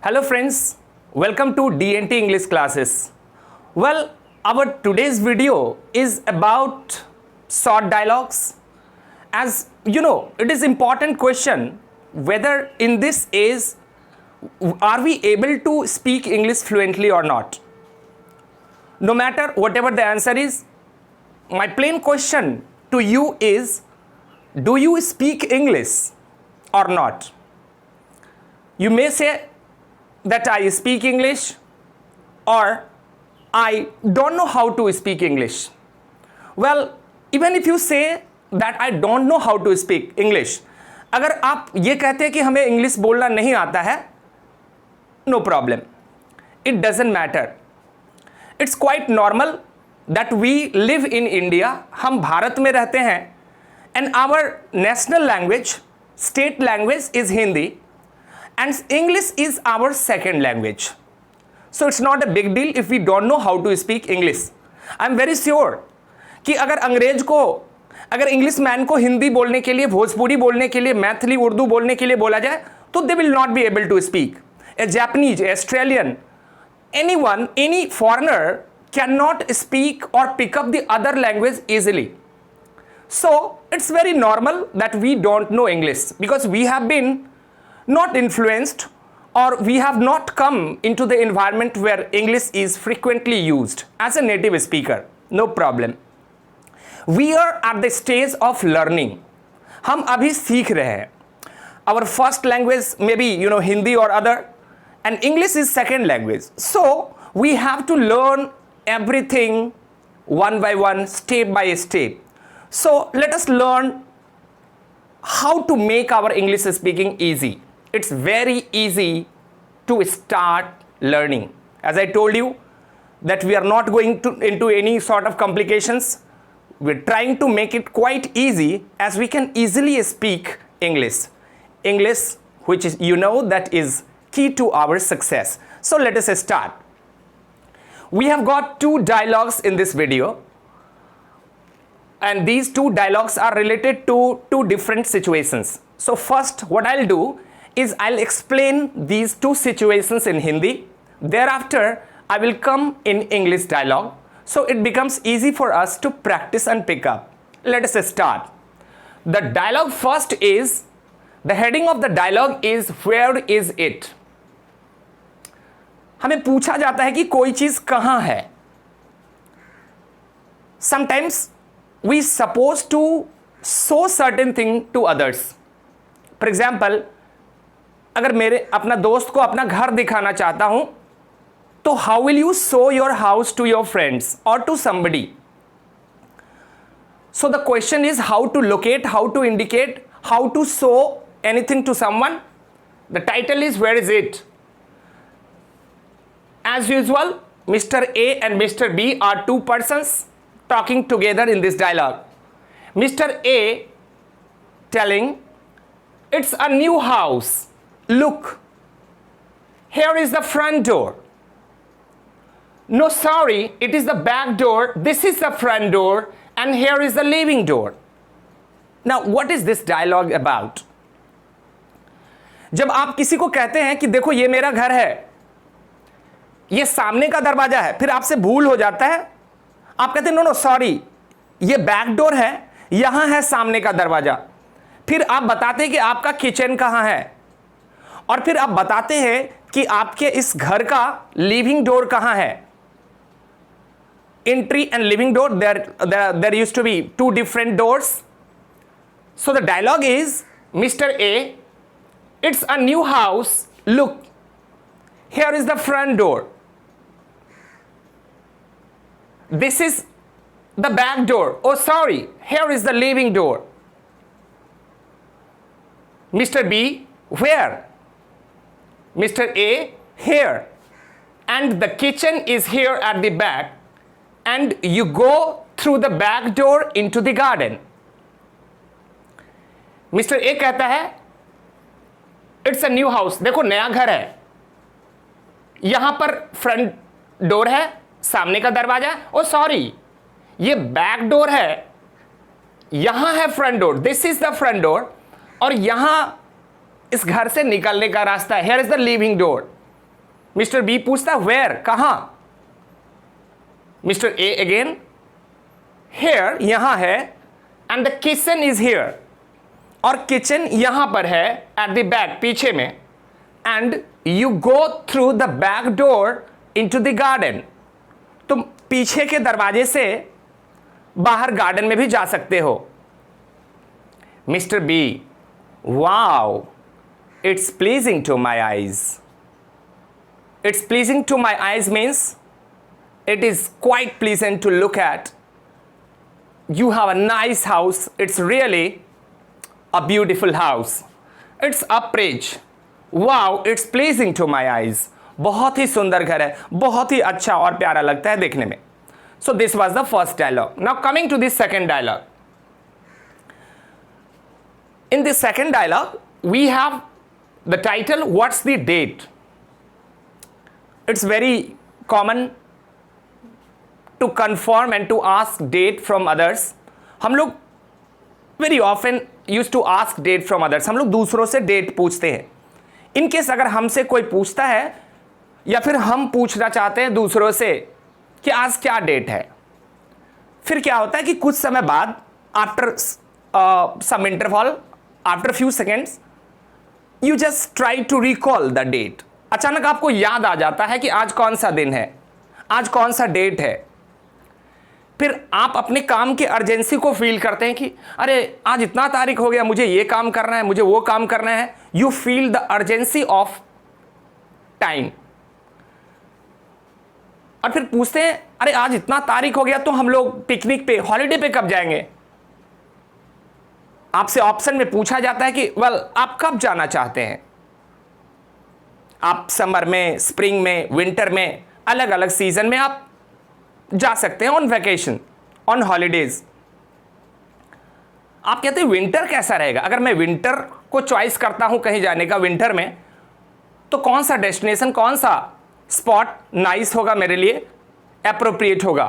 Hello friends, welcome to DNT English classes. Well, our today's video is about short dialogues. As you know, it is important question whether in this age are we able to speak English fluently or not. No matter whatever the answer is, my plain question to you is, do you speak English or not? You may say that I speak English or I don't know how to speak English. Well, even if you say that I don't know how to speak English, अगर आप ये कहते हैं कि हमें English बोलना नहीं आता है, no problem. It doesn't matter. It's quite normal that we live in India. हम भारत में रहते हैं and our national language, state language is Hindi and English is our second language. So it's not a big deal if we don't know how to speak English. I'm very sure कि अगर अंग्रेज को, अगर English man को हिंदी बोलने के लिए, भोजपुरी बोलने के लिए, मैथिली उर्दू बोलने के लिए बोला जाए तो they will not be able to speak. A Japanese, Australian, anyone, any foreigner cannot speak or pick up the other language easily. So it's very normal that we don't know English because we have been not influenced or we have not come into the environment where English is frequently used as a native speaker. No problem. We are at the stage of learning. हम अभी सीख रहे हैं. Our first language may be Hindi or other, and English is second language. So we have to learn everything one by one, step by step. So let us learn how to make our English speaking easy. It's very easy to start learning. As I told you that we are not going into any sort of complications. We're trying to make it quite easy as we can easily speak English. English, which is that is key to our success. So let us start. We have got two dialogues in this video. And these two dialogues are related to two different situations. So first, what I'll do is I'll explain these two situations in Hindi. Thereafter, I will come in English dialogue. So it becomes easy for us to practice and pick up. Let us start. The dialogue first is, the heading of the dialogue is, where is it? हमें पूछा जाता है कि कोई चीज कहां है. Sometimes we supposed to show certain thing to others. For example, अगर मेरे अपना दोस्त को अपना घर दिखाना चाहता हूं तो how will you show your house to your friends or to somebody? So the question is how to locate, how to indicate, how to show anything to someone. The title is, where is it? As usual, Mr. A and Mr. B are two persons talking together in this dialogue. Mr. A telling, it's a new house. Look, here is the front door. No, sorry, it is the back door. This is the front door and here is the living door. Now, what is this dialogue about? जब आप किसी को कहते हैं कि देखो ये मेरा घर है, ये सामने का दरवाजा है, फिर आपसे भूल हो जाता है, आप कहते हैं नो सॉरी, ये बैक डोर है, यहां है सामने का दरवाजा. फिर आप बताते हैं कि आपका किचन कहां है और फिर आप बताते हैं कि आपके इस घर का लिविंग डोर कहां है. Entry and living door, there used to be two different doors. So the dialogue is, Mr. A, it's a new house. Look, here is the front door. This is the back door. Oh, sorry, here is the living door. Mr. B, where? Mr. A, here. And the kitchen is here at the back. And you go through the back door into the garden. Mr. A कहता है, it's a new house. देखो नया घर है, यहां पर front door है, सामने का दरवाजा. ओ सॉरी, ये बैक डोर है, यहां है front door. This is the front door और यहां इस घर से निकलने का रास्ता है. Here is the living door. Mister B पूछता वेयर, कहां? मिस्टर ए अगेन, हेयर, यहां है, and the kitchen is here, और किचन यहां पर है, एट द बैक, पीछे में, and you go through the back door into the garden. तुम पीछे के दरवाजे से बाहर गार्डन में भी जा सकते हो। Mister B, wow, it's pleasing to my eyes. It's pleasing to my eyes means it is quite pleasant to look at. You have a nice house. It's really a beautiful house. It's upright. Wow, it's pleasing to my eyes. बहुत ही सुंदर घर है, बहुत ही अच्छा और प्यारा लगता है देखने में. So this was the first dialogue. Now coming to the second dialogue. In the second dialogue, we have the title, what's the date? It's very common to confirm and to ask date from others. हम लोग very often used to ask date from others. हम लोग दूसरों से date पूछते हैं. In case अगर हमसे कोई पूछता है या फिर हम पूछना चाहते हैं दूसरों से कि आज क्या डेट है, फिर क्या होता है कि कुछ समय बाद after some interval, after few seconds, you just try to recall the date. अचानक आपको याद आ जाता है कि आज कौन सा दिन है, आज कौन सा डेट है. फिर आप अपने काम की अर्जेंसी को फील करते हैं कि अरे आज इतना तारीख हो गया, मुझे ये काम करना है, मुझे वो काम करना है. You feel the urgency of time. और फिर पूछते हैं अरे आज इतना तारीख हो गया तो हम लोग पिकनिक पे, हॉलिडे पे कब जाएंगे. आपसे ऑप्शन में पूछा जाता है कि वेल आप कब जाना चाहते हैं. आप समर में, स्प्रिंग में, विंटर में, अलग अलग सीजन में आप जा सकते हैं ऑन वैकेशन, ऑन हॉलीडेज. आप कहते हैं विंटर कैसा रहेगा. अगर मैं विंटर को चॉइस करता हूं कहीं जाने का विंटर में, तो कौन सा डेस्टिनेशन, कौन सा स्पॉट नाइस होगा मेरे लिए, एप्रोप्रिएट होगा.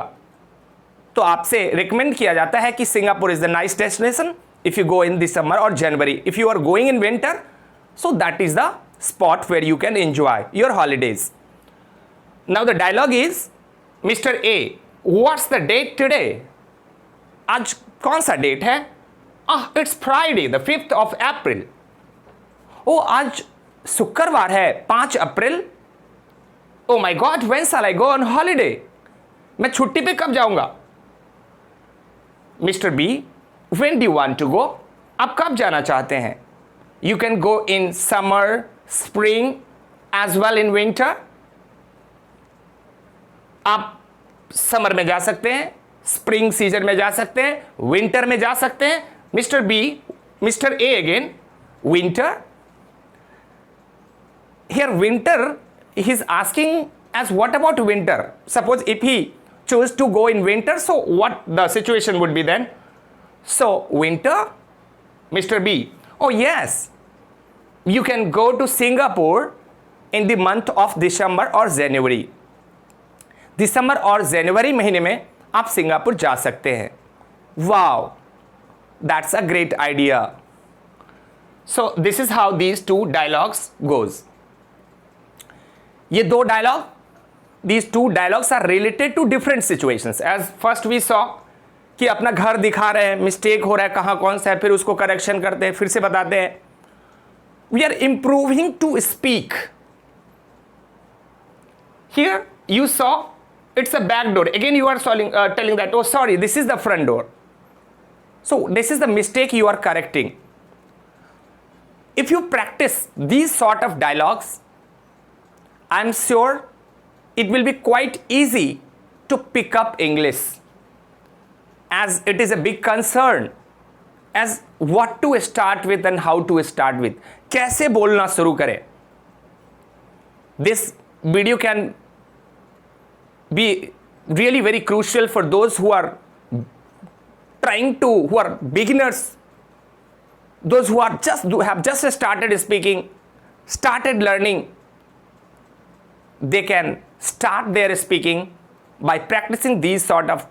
तो आपसे रिकमेंड किया जाता है कि Singapore is the nice destination if you go in December और जनवरी. If you are going in winter, so that is the spot where you can enjoy your holidays. Now the dialogue is, Mr. A, what's the date today? आज कौन सा date है. It's Friday, the 5th of April. ओ आज शुक्रवार है, 5 अप्रैल. Oh my God, when shall I go on holiday? मैं छुट्टी पे कब जाऊंगा. Mr. B, when do you want to go? आप कब जाना चाहते हैं. You can go in summer, spring as well in winter. आप समर में जा सकते हैं, स्प्रिंग सीजन में जा सकते हैं, विंटर में जा सकते हैं. Mister B, mister A again, winter. Here winter he is asking as what about winter. Suppose if he chose to go in winter, so what the situation would be then. So winter. Mr. B, oh yes, you can go to Singapore in the month of December or January. दिसंबर और जनवरी महीने में आप Singapore जा सकते हैं. Wow, that's a great idea. So this is how these two dialogues goes. ये दो dialogue, these two dialogues are related to different situations. As first we saw कि अपना घर दिखा रहे हैं, मिस्टेक हो रहा है, कहाँ कौन सा है, फिर उसको करेक्शन करते हैं, फिर से बताते हैं. We are improving to speak. Here you saw it's a back door. Again you are telling that, oh sorry, this is the front door. So this is the mistake you are correcting. If you practice these sort of dialogues, I am sure it will be quite easy to pick up English, as it is a big concern as what to start with and how to start with. कैसे बोलना शुरू करें. This video can be really very crucial for those who are who are beginners, those who have just started speaking, started learning. They can start their speaking by practicing these sort of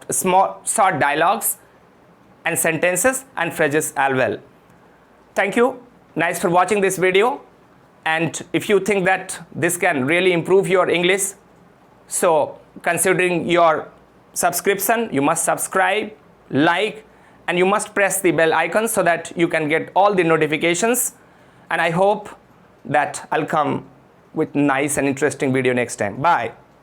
short dialogues and sentences and phrases as well. Thank you. Nice for watching this video. And if you think that this can really improve your English, so considering your subscription, you must subscribe, like, and you must press the bell icon so that you can get all the notifications. And I hope that I'll come with nice and interesting video next time. Bye.